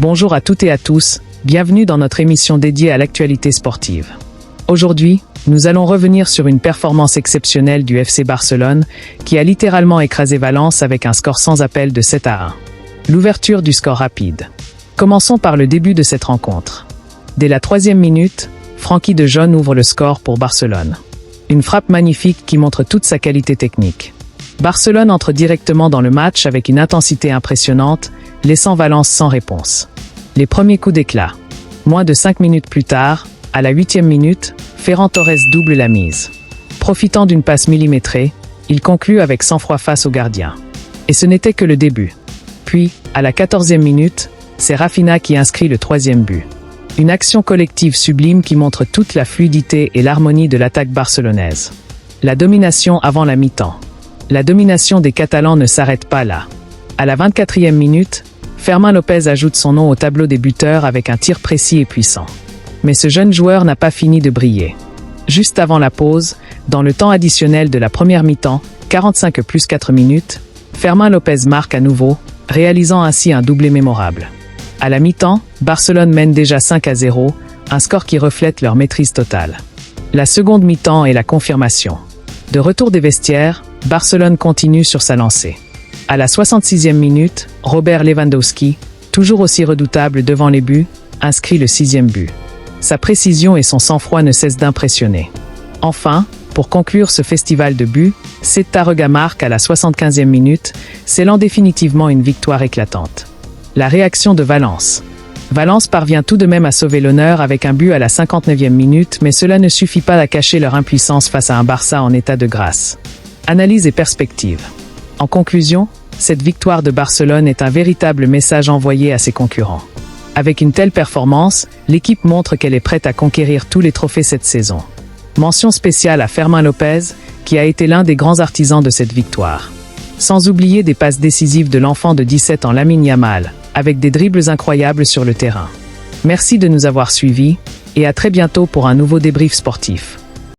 Bonjour à toutes et à tous, bienvenue dans notre émission dédiée à l'actualité sportive. Aujourd'hui, nous allons revenir sur une performance exceptionnelle du FC Barcelone qui a littéralement écrasé Valence avec un score sans appel de 7-1. L'ouverture du score rapide. Commençons par le début de cette rencontre. Dès la 3e minute, Frenkie de Jong ouvre le score pour Barcelone. Une frappe magnifique qui montre toute sa qualité technique. Barcelone entre directement dans le match avec une intensité impressionnante, laissant Valence sans réponse. Les premiers coups d'éclat. Moins de 5 minutes plus tard, à la 8e minute, Ferran Torres double la mise. Profitant d'une passe millimétrée, il conclut avec sang-froid face au gardien. Et ce n'était que le début. Puis, à la 14e minute, c'est Rafinha qui inscrit le 3e but. Une action collective sublime qui montre toute la fluidité et l'harmonie de l'attaque barcelonaise. La domination avant la mi-temps. La domination des Catalans ne s'arrête pas là. À la 24e minute, Fermín López ajoute son nom au tableau des buteurs avec un tir précis et puissant. Mais ce jeune joueur n'a pas fini de briller. Juste avant la pause, dans le temps additionnel de la première mi-temps, 45 plus 4 minutes, Fermín López marque à nouveau, réalisant ainsi un doublé mémorable. À la mi-temps, Barcelone mène déjà 5-0, un score qui reflète leur maîtrise totale. La seconde mi-temps est la confirmation. De retour des vestiaires, Barcelone continue sur sa lancée. À la 66e minute, Robert Lewandowski, toujours aussi redoutable devant les buts, inscrit le 6e but. Sa précision et son sang-froid ne cessent d'impressionner. Enfin, pour conclure ce festival de buts, Cesc Tarrega marque à la 75e minute, scellant définitivement une victoire éclatante. La réaction de Valence. Valence parvient tout de même à sauver l'honneur avec un but à la 59e minute, mais cela ne suffit pas à cacher leur impuissance face à un Barça en état de grâce. Analyse et perspective. En conclusion, cette victoire de Barcelone est un véritable message envoyé à ses concurrents. Avec une telle performance, l'équipe montre qu'elle est prête à conquérir tous les trophées cette saison. Mention spéciale à Fermín López, qui a été l'un des grands artisans de cette victoire. Sans oublier des passes décisives de l'enfant de 17 ans Lamine Yamal, avec des dribbles incroyables sur le terrain. Merci de nous avoir suivis, et à très bientôt pour un nouveau débrief sportif.